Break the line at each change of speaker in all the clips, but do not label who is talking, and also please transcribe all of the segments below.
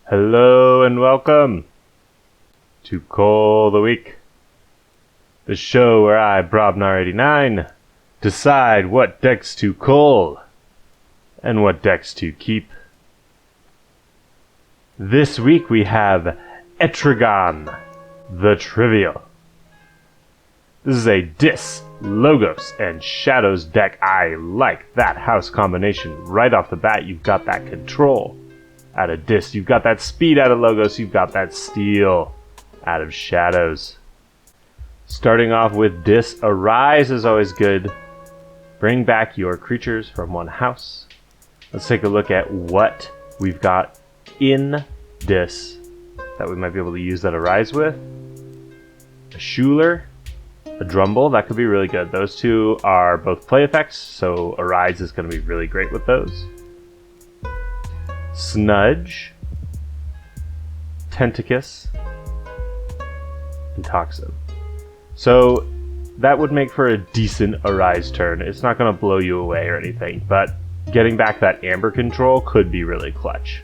Hello and welcome to Cull the Weak, the show where I, Brobnar89, decide what decks to cull and what decks to keep. This week we have Etrigan, the Trivial. This is a Dis, Logos, and Shadows deck. I like that house combination. Right off the bat, you've got that control out of Dis, you've got that speed out of Logos, you've got that steal out of Shadows. Starting off with Dis, Arise is always good. Bring back your creatures from one house. Let's take a look at what we've got in Dis that we might be able to use that Arise with. A Schuler, a Drumble, that could be really good. Those two are both play effects, so Arise is going to be really great with those. Snudge, Tentacus, and Toxin. So that would make for a decent Arise turn. It's not going to blow you away or anything, but getting back that Aember control could be really clutch.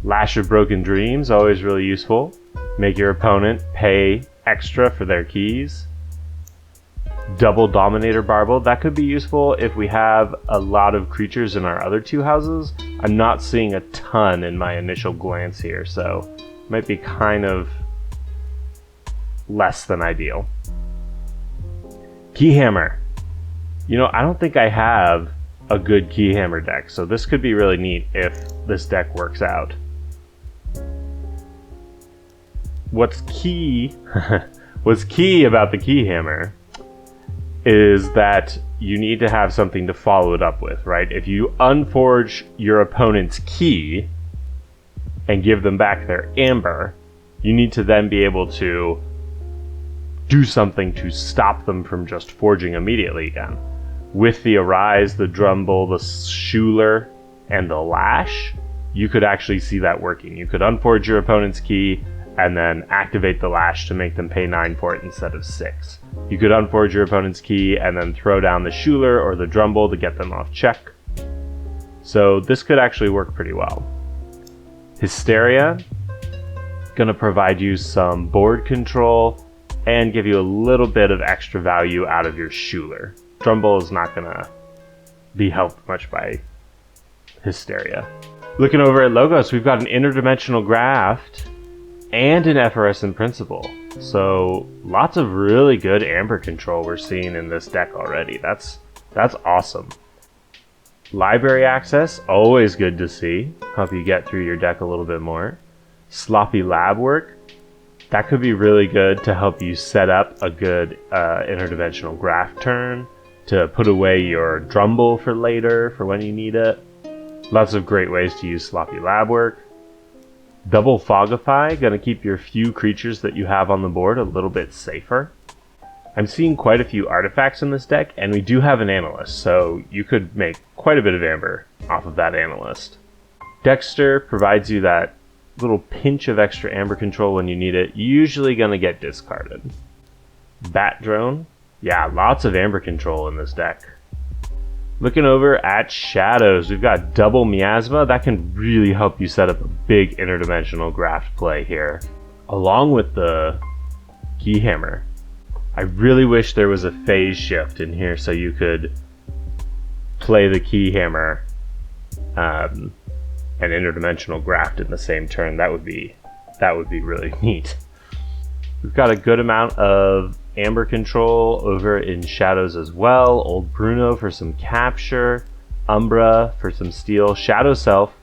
Lash of Broken Dreams, always really useful. Make your opponent pay extra for their keys. Double Dominator Barble, that could be useful if we have a lot of creatures in our other two houses. I'm not seeing a ton in my initial glance here, so might be kind of less than ideal. Keyhammer. You know, I don't think I have a good Keyhammer deck, so this could be really neat if this deck works out. What's key about the Keyhammer is that you need to have something to follow it up with, right? If you unforge your opponent's key and give them back their Aember, you need to then be able to do something to stop them from just forging immediately again. With the Arise, the Drumble, the Schuler, and the Lash, you could actually see that working. You could unforge your opponent's key and then activate the Lash to make them pay 9 for it instead of 6. You could unforge your opponent's key and then throw down the Schuler or the Drumble to get them off check. So this could actually work pretty well. Hysteria, gonna provide you some board control and give you a little bit of extra value out of your Schuler. Drumble is not gonna be helped much by Hysteria. Looking over at Logos, we've got an Interdimensional Graft and an Effervescent Principle. So lots of really good Aember control we're seeing in this deck already. That's awesome. Library access, always good to see. Help you get through your deck a little bit more. Sloppy lab work, that could be really good to help you set up a good interdimensional graft turn, to put away your Drumble for later, for when you need it. Lots of great ways to use sloppy lab work. Double Fogify, gonna keep your few creatures that you have on the board a little bit safer. I'm seeing quite a few artifacts in this deck, and we do have an Analyst, so you could make quite a bit of Aember off of that Analyst. Dexter provides you that little pinch of extra Aember control when you need it, usually gonna get discarded. Bat Drone, yeah, lots of Aember control in this deck. Looking over at Shadows, we've got Double Miasma. That can really help you set up a big interdimensional graft play here, along with the Keyhammer. I really wish there was a phase shift in here so you could play the Keyhammer and interdimensional graft in the same turn. That would be really neat. We've got a good amount of Aember control over in Shadows as well. Old Bruno for some capture, Umbra for some steal, Shadow Self,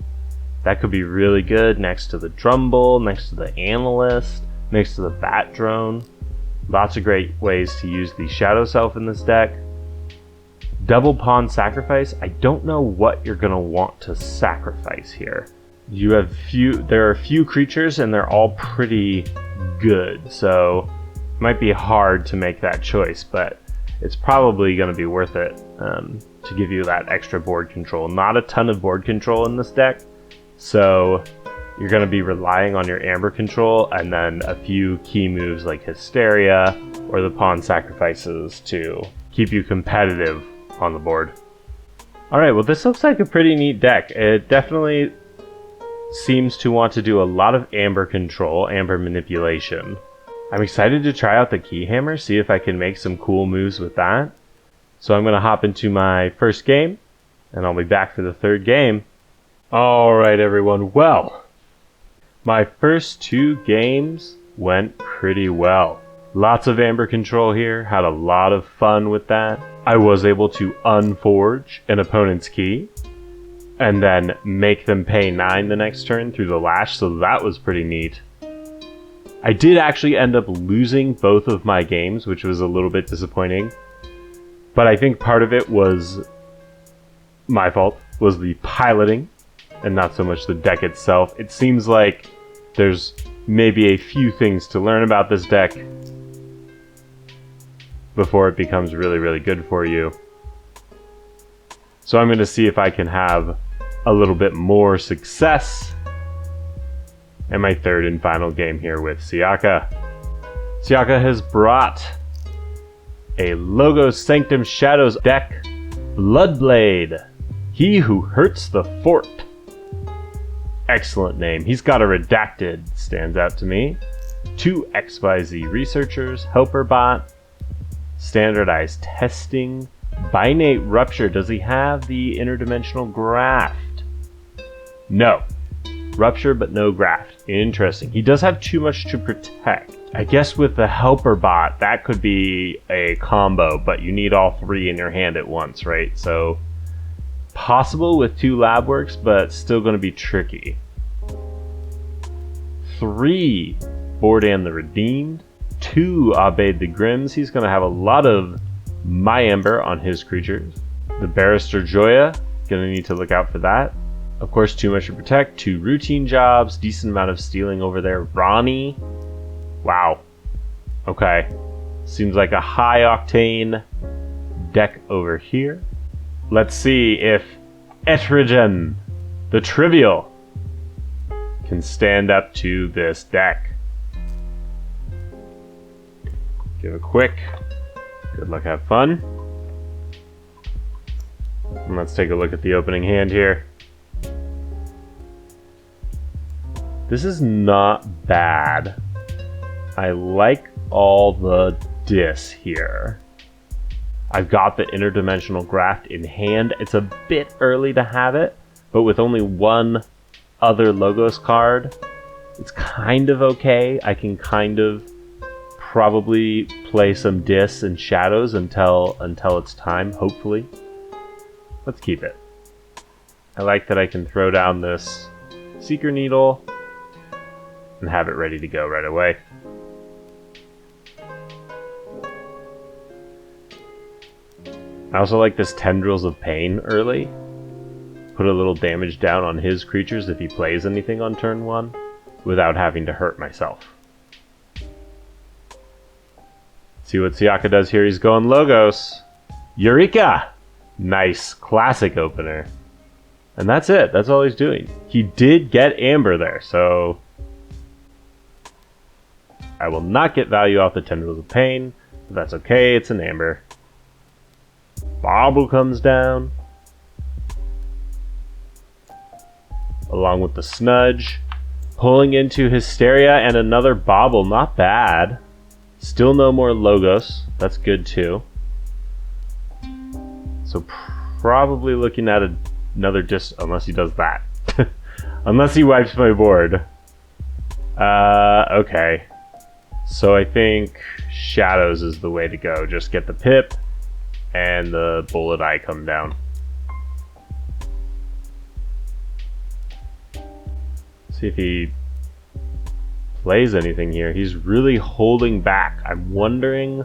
that could be really good next to the Drumble, next to the Analyst, next to the Bat Drone. Lots of great ways to use the Shadow Self in this deck. Double Pawn Sacrifice, I don't know what you're gonna want to sacrifice here. There are a few creatures and they're all pretty good, so it might be hard to make that choice, but it's probably going to be worth it to give you that extra board control. Not a ton of board control in this deck, so you're going to be relying on your Aember control and then a few key moves like Hysteria or the Pawn Sacrifices to keep you competitive on the board. Alright, well this looks like a pretty neat deck. It definitely seems to want to do a lot of Aember control, Aember manipulation. I'm excited to try out the Keyhammer, see if I can make some cool moves with that. So I'm going to hop into my first game, and I'll be back for the third game. Alright everyone, well, my first 2 games went pretty well. Lots of Aember control here, had a lot of fun with that. I was able to unforge an opponent's key, and then make them pay 9 the next turn through the lash, so that was pretty neat. I did actually end up losing both of my games, which was a little bit disappointing. But I think part of it was my fault, was the piloting, and not so much the deck itself. It seems like there's maybe a few things to learn about this deck before it becomes really, really good for you. So I'm going to see if I can have a little bit more success in my third and final game here with Siaka. Siaka has brought a Logos Sanctum Shadows deck, Bloodblade, He Who Hurts the Fort. Excellent name. He's got a redacted, stands out to me. 2 XYZ researchers, Helper Bot, standardized testing, Binate Rupture. Does he have the interdimensional graft? No. Rupture, but no graft. Interesting. He does have too much to protect. I guess with the Helper Bot, that could be a combo, but you need all 3 in your hand at once, right? So, possible with 2 lab works, but still going to be tricky. 3 Bordan the Redeemed. 2 Abed the Grims. He's going to have a lot of My Aember on his creatures. The Barrister Joya. Going to need to look out for that. Of course, too much to protect. 2 routine jobs. Decent amount of stealing over there. Ronnie. Wow. Okay. Seems like a high octane deck over here. Let's see if Etrigan, the Trivial, can stand up to this deck. Give a quick good luck, have fun. And let's take a look at the opening hand here. This is not bad. I like all the dis here. I've got the interdimensional graft in hand. It's a bit early to have it, but with only 1 other Logos card, it's kind of okay. I can kind of probably play some dis and shadows until it's time, hopefully. Let's keep it. I like that I can throw down this Seeker Needle and have it ready to go right away. I also like this Tendrils of Pain early. Put a little damage down on his creatures if he plays anything on turn 1 without having to hurt myself. See what Siaka does here. He's going Logos. Eureka! Nice. Classic opener. And that's it. That's all he's doing. He did get Aember there, so I will not get value off the Tendrils of Pain, but that's okay. It's an Aember. Bobble comes down, along with the Snudge, pulling into Hysteria and another Bobble. Not bad. Still no more Logos. That's good too. So probably looking at another unless he does that. Unless he wipes my board. Okay. So I think Shadows is the way to go. Just get the Pip and the Bullet Eye come down. See if he plays anything here. He's really holding back. I'm wondering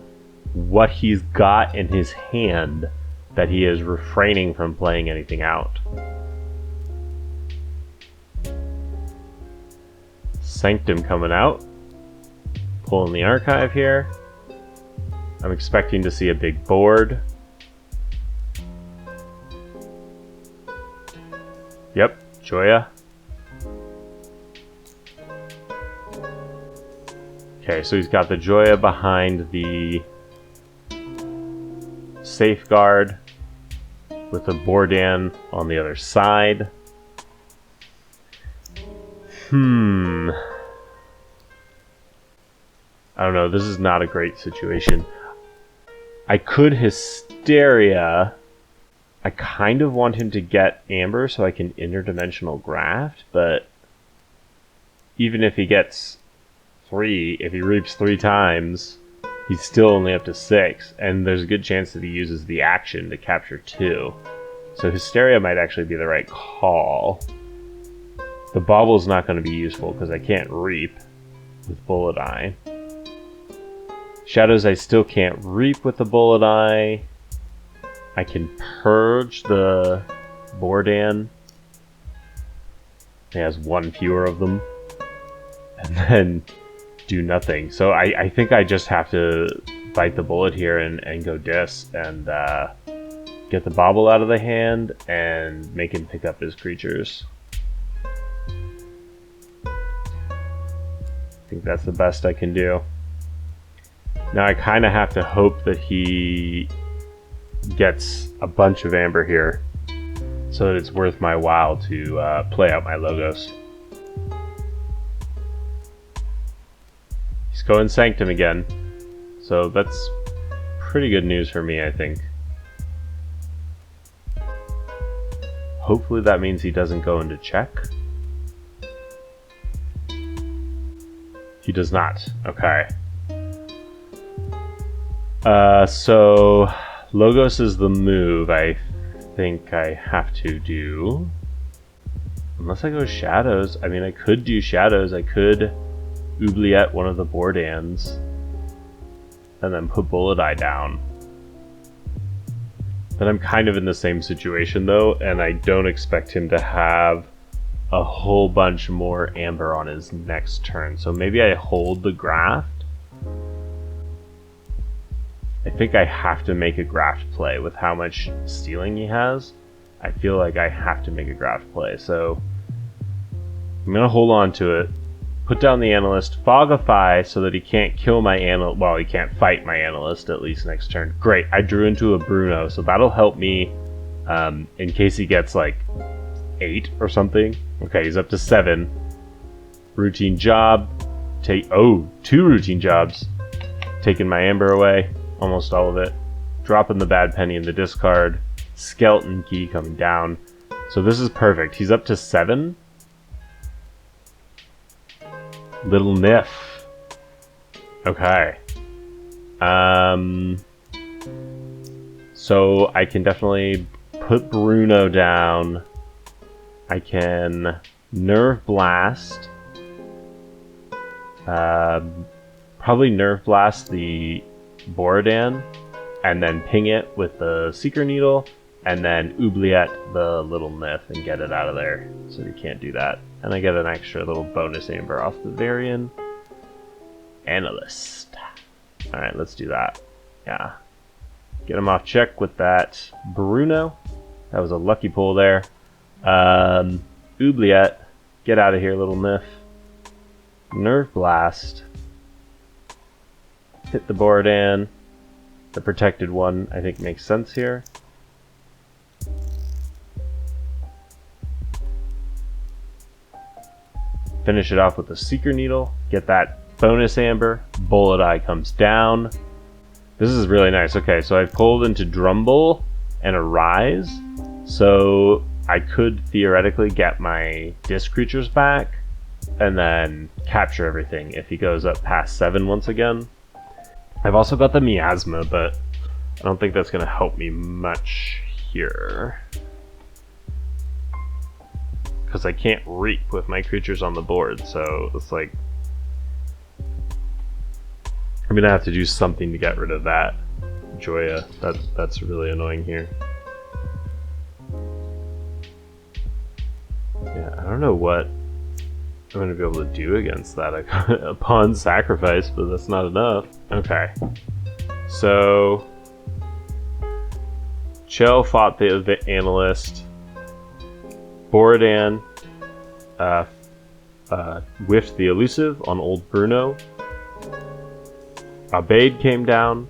what he's got in his hand that he is refraining from playing anything out. Sanctum coming out. Pulling the archive here. I'm expecting to see a big board. Yep, Joya. Okay, so he's got the Joya behind the Safeguard with the Bordan on the other side. I don't know. This is not a great situation. I could Hysteria. I kind of want him to get Aember so I can interdimensional graft, but even if he gets 3, if he reaps 3 times, he's still only up to 6, and there's a good chance that he uses the action to capture 2. So Hysteria might actually be the right call. The Bobble's not going to be useful because I can't reap with Bullet Eye. Shadows I still can't reap with the Bullet Eye. I can purge the Bordan. He has 1 fewer of them. And then do nothing. So I think I just have to bite the bullet here and go Dis and get the Bobble out of the hand and make him pick up his creatures. I think that's the best I can do. Now I kind of have to hope that he gets a bunch of Aember here so that it's worth my while to play out my Logos. He's going Sanctum again, so that's pretty good news for me, I think. Hopefully that means he doesn't go into check. He does not. Okay. So Logos is the move I think I have to do. Unless I go Shadows. I mean, I could do Shadows. I could Oubliette one of the Bordans and then put Bullet Eye down. Then I'm kind of in the same situation though, and I don't expect him to have a whole bunch more Aember on his next turn. So maybe I hold the Graft. I think I have to make a Graft play with how much stealing he has. I feel like I have to make a Graft play, so I'm gonna hold on to it. Put down the Analyst, Fogify so that he can't kill my Analyst. Well, he can't fight my Analyst at least next turn. Great, I drew into a Bruno, so that'll help me in case he gets like 8 or something. Okay, he's up to 7. Routine job. 2 routine jobs. Taking my Aember away. Almost all of it. Dropping the bad penny in the discard. Skeleton Key coming down. So this is perfect. He's up to 7. Little Nif. Okay. So I can definitely put Bruno down. I can Nerve Blast. Probably Nerve Blast the Borodan, and then ping it with the Seeker Needle, and then Oubliette the Little Nif and get it out of there. So you can't do that. And I get an extra little bonus Aember off the Varian. Analyst. Alright, let's do that. Yeah. Get him off check with that Bruno. That was a lucky pull there. Oubliette. Get out of here, Little Nif. Nerve Blast. Hit the Borodan. The protected one, I think, makes sense here. Finish it off with a Seeker Needle. Get that bonus Aember. Bullet Eye comes down. This is really nice. Okay, so I've pulled into Drumble and a Rise. So I could theoretically get my Disc creatures back and then capture everything if he goes up past 7 once again. I've also got the Miasma, but I don't think that's going to help me much here. Because I can't reap with my creatures on the board, so it's like I'm going to have to do something to get rid of that Joya. That's really annoying here. Yeah, I don't know what I'm going to be able to do against that. I got a pawn sacrifice, but that's not enough. Okay. So Chell fought the Analyst. Borodan whiffed the Elusive on old Bruno. Abaid came down.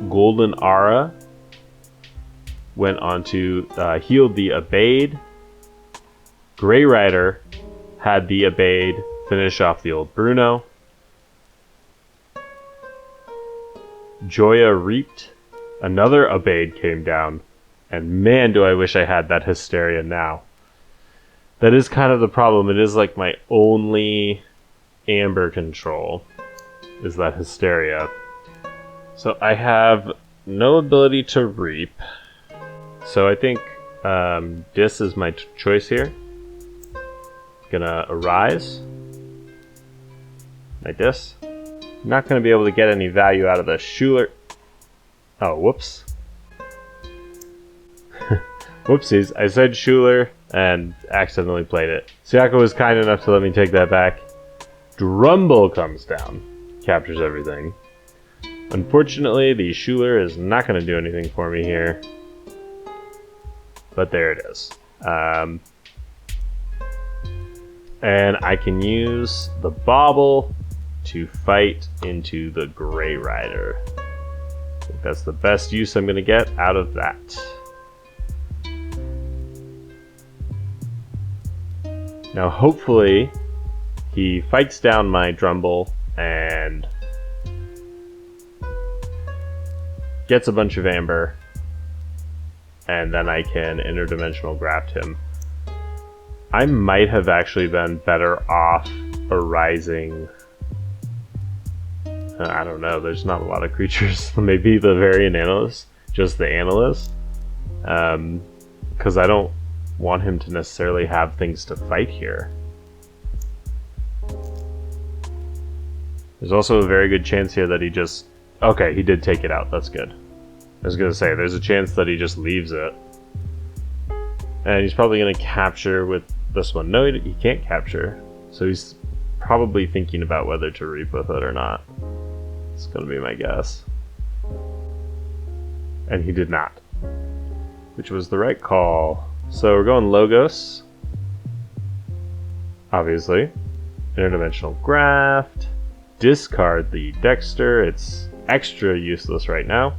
Golden Aura went on to heal the Abaid. Grey Rider had the Abade finish off the old Bruno. Joya reaped. Another Abade came down. And man, do I wish I had that Hysteria now. That is kind of the problem. It is like my only Aember control is that Hysteria. So I have no ability to reap. So I think Dis is my choice here. Gonna Arise. My Dis. Not gonna be able to get any value out of the Schuler. Oh, whoops. Whoopsies. I said Schuler and accidentally played it. Siaka was kind enough to let me take that back. Drumble comes down. Captures everything. Unfortunately, the Schuler is not going to do anything for me here. But there it is. And I can use the Bauble to fight into the Grey Rider. I think that's the best use I'm going to get out of that. Now hopefully he fights down my Drumble and gets a bunch of Aember, and then I can interdimensional graft him. I might have actually been better off arising. I don't know, there's not a lot of creatures. Maybe the Variant Analyst, just the Analyst. Because I don't want him to necessarily have things to fight here. There's also a very good chance here that he just... Okay, he did take it out. That's good. I was going to say, there's a chance that he just leaves it. And he's probably going to capture with this one. No, he can't capture. So he's probably thinking about whether to reap with it or not. It's going to be my guess. And he did not. Which was the right call. So we're going Logos. Obviously. Interdimensional Graft. Discard the Dexter. It's extra useless right now.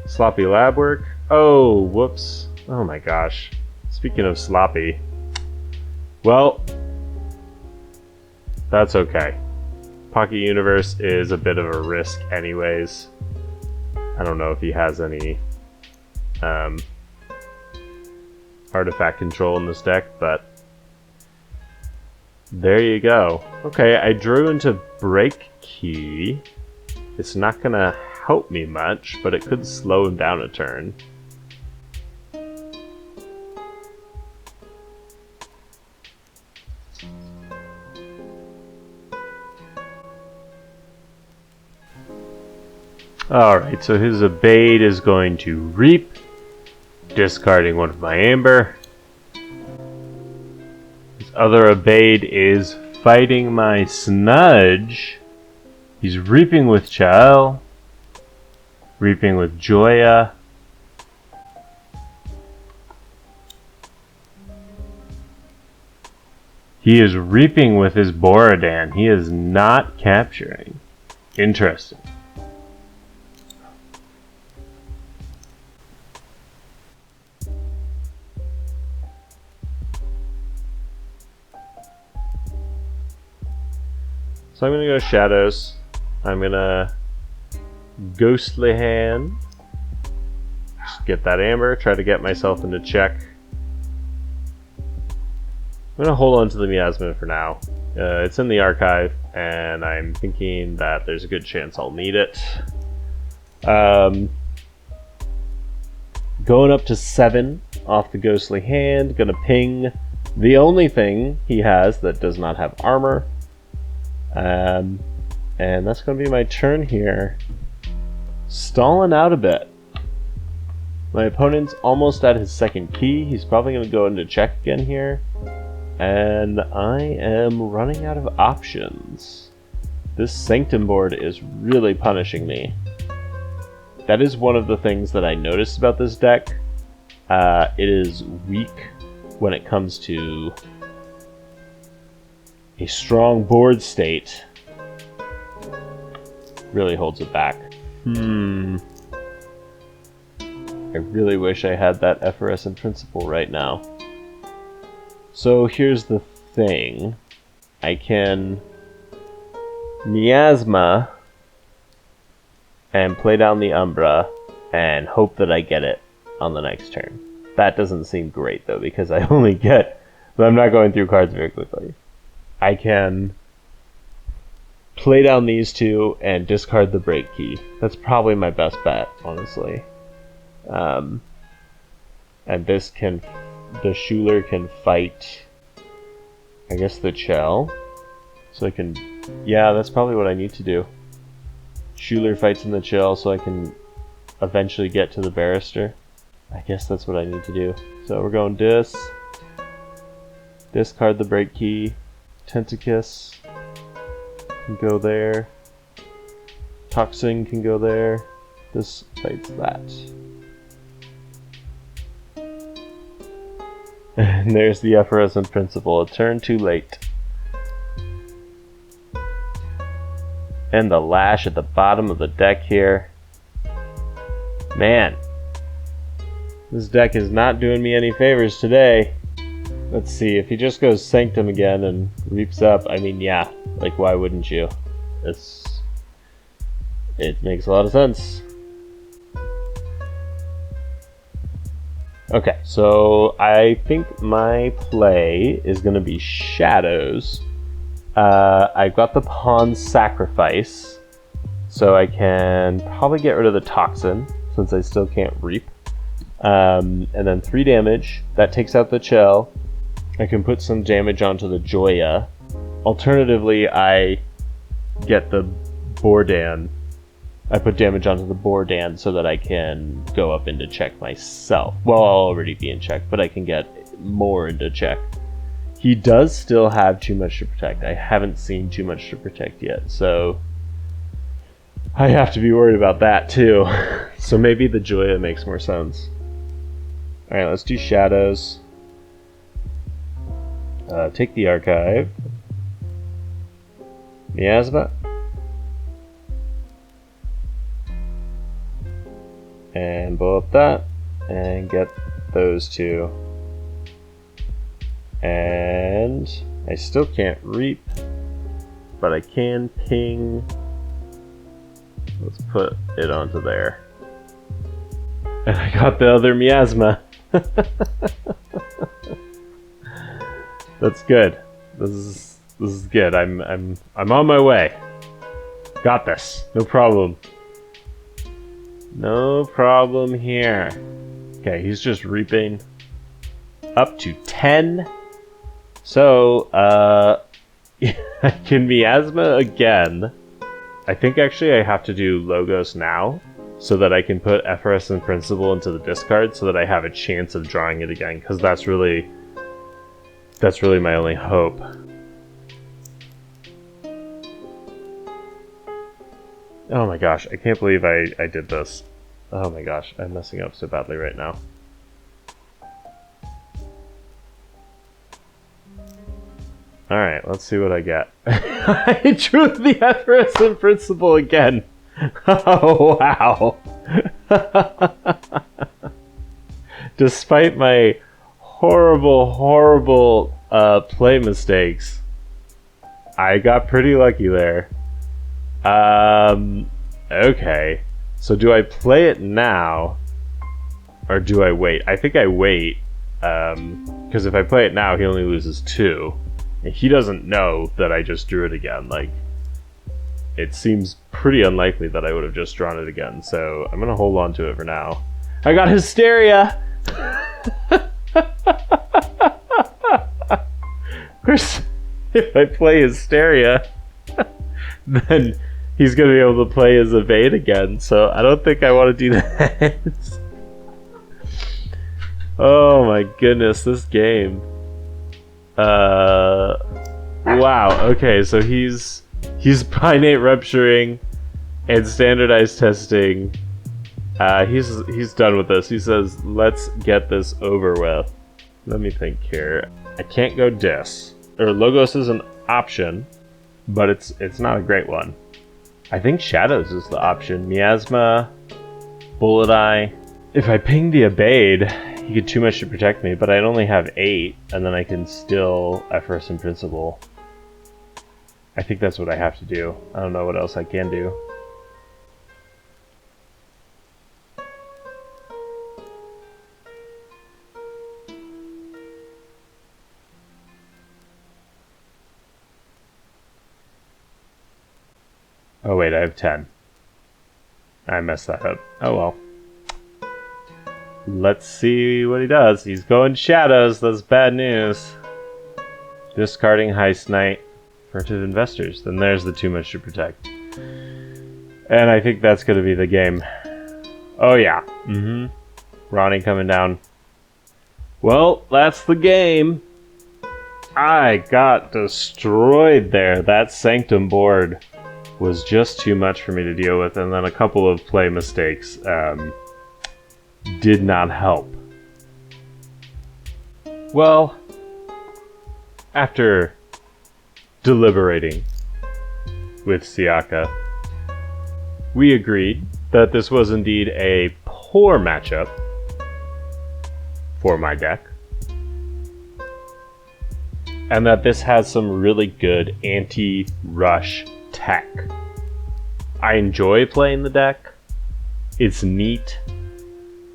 Sloppy Lab Work. Oh, whoops. Oh my gosh. Speaking of sloppy. Well, that's okay. Pocket Universe is a bit of a risk anyways. I don't know if he has any artifact control in this deck, but there you go. Okay, I drew into Break Key. It's not gonna help me much, but it could slow him down a turn. Alright, so his Abade is going to reap, discarding one of my Aember. His other Abade is fighting my Snudge. He's reaping with Chael, reaping with Joya. He is reaping with his Borodan. He is not capturing. Interesting. So I'm going to go Shadows. I'm going to Ghostly Hand. Just get that Aember. Try to get myself into check. I'm going to hold on to the Miasma for now. It's in the archive, and I'm thinking that there's a good chance I'll need it. Going up to 7 off the Ghostly Hand. Going to ping the only thing he has that does not have armor. And that's going to be my turn here. Stalling out a bit. My opponent's almost at his second key. He's probably going to go into check again here. And I am running out of options. This Sanctum board is really punishing me. That is one of the things that I noticed about this deck. It is weak when it comes to a strong board state. Really holds it back. I really wish I had that Effervescent Principle right now. So here's the thing. I can miasma and play down the Umbra and hope that I get it on the next turn. That doesn't seem great though, because I only get, but I'm not going through cards very quickly. I can play down these two and discard the break key. That's probably my best bet, honestly. And this can, the Schuler can fight, I guess, the Chell. So I can, yeah, that's probably what I need to do. Schuler fights in the Chell so I can eventually get to the Barrister. I guess that's what I need to do. So we're going discard the break key, Tentacus can go there, Toxin can go there, this fights that. And there's the Effervescent Principle, a turn too late. And the Lash at the bottom of the deck here. Man, this deck is not doing me any favors today. Let's see, if he just goes Sanctum again and reaps up, I mean, yeah, like, why wouldn't you? It makes a lot of sense. Okay, so I think my play is going to be Shadows. I've got the Pawn Sacrifice, so I can probably get rid of the Toxin, since I still can't reap. And then 3 damage, that takes out the Chell. I can put some damage onto the Joya. Alternatively, I get the Bordan. I put damage onto the Bordan so that I can go up into check myself. Well, I'll already be in check, but I can get more into check. He does still have too much to protect. I haven't seen too much to protect yet, so I have to be worried about that too. So maybe the Joya makes more sense. Alright, let's do Shadows. Take the Archive. Miasma. And blow up that. And get those two. And I still can't reap. But I can ping. Let's put it onto there. And I got the other miasma. That's good. This is good. I'm on my way. Got this. No problem. No problem here. Okay, he's just reaping up to 10. So, I can miasma again. I think actually I have to do Logos now, so that I can put Effervescent Principle into the discard, so that I have a chance of drawing it again, because that's really my only hope. Oh my gosh, I can't believe I did this. Oh my gosh, I'm messing up so badly right now. Alright, let's see what I get. I drew the Effervescent Principle again! Oh wow! Despite my horrible play mistakes, I got pretty lucky there. Okay. So do I play it now, or do I wait? I think I wait, because if I play it now, he only loses 2. And he doesn't know that I just drew it again. Like, it seems pretty unlikely that I would have just drawn it again, so I'm gonna hold on to it for now. I got Hysteria! Of course, if I play Hysteria, then he's gonna be able to play his Evade again, so I don't think I want to do that. Oh my goodness, this game. Wow, okay, so he's Binate Rupturing and Standardized Testing. He's done with this. He says, let's get this over with. Let me think here. I can't go Dis. Or Logos is an option, but it's not a great one. I think Shadows is the option. Miasma, Bullet Eye. If I ping the Evade, He could too much to protect me, but I'd only have 8, and then I can still First in Principle. I think that's what I have to do. I don't know what else I can do. Oh wait, I have 10. I messed that up. Oh well. Let's see what he does. He's going shadows. That's bad news. Discarding Heist Knight. Furtive Investors. Then there's the too much to protect. And I think that's going to be the game. Oh yeah. Ronnie coming down. Well, that's the game. I got destroyed there. That Sanctum board was just too much for me to deal with, and then a couple of play mistakes did not help. Well, after deliberating with Siaka, we agreed that this was indeed a poor matchup for my deck, and that this has some really good anti-rush tech. I enjoy playing the deck. It's neat.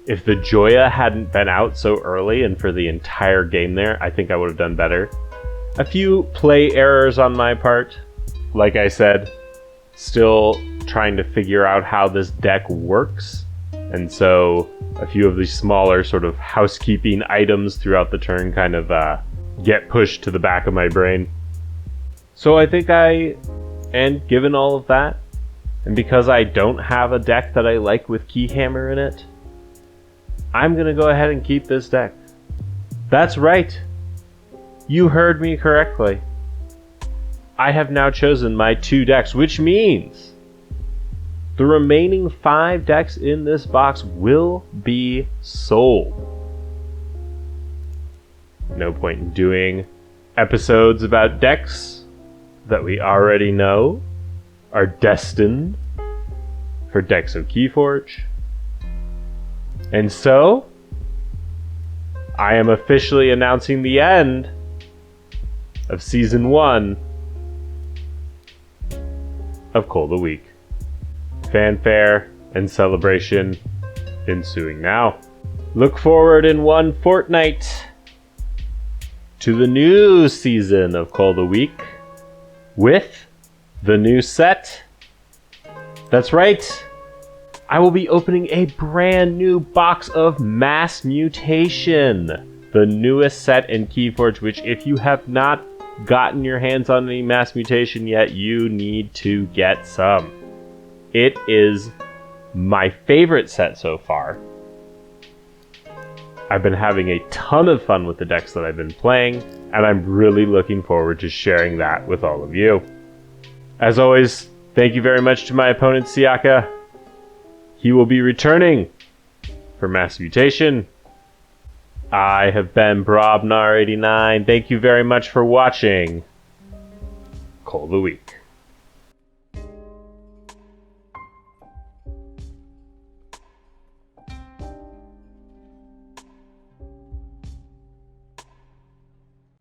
If the Joya hadn't been out so early and for the entire game there, I think I would have done better. A few play errors on my part. Like I said, still trying to figure out how this deck works. And so a few of these smaller sort of housekeeping items throughout the turn kind of get pushed to the back of my brain. So I think and given all of that, and because I don't have a deck that I like with Keyhammer in it, I'm going to go ahead and keep this deck. That's right. You heard me correctly. I have now chosen my 2 decks, which means the remaining 5 decks in this box will be sold. No point in doing episodes about decks that we already know are destined for decks of Keyforge. And so, I am officially announcing the end of Season 1 of Cull the Weak. Fanfare and celebration ensuing now. Look forward in 1 fortnight to the new season of Cull the Weak with the new set. That's right. I will be opening a brand new box of Mass Mutation, the newest set in Keyforge, which if you have not gotten your hands on any Mass Mutation yet, you need to get some. It is my favorite set so far. I've been having a ton of fun with the decks that I've been playing, and I'm really looking forward to sharing that with all of you. As always, thank you very much to my opponent, Siaka. He will be returning for Mass Mutation. I have been Brobnar89. Thank you very much for watching Cull the Weak.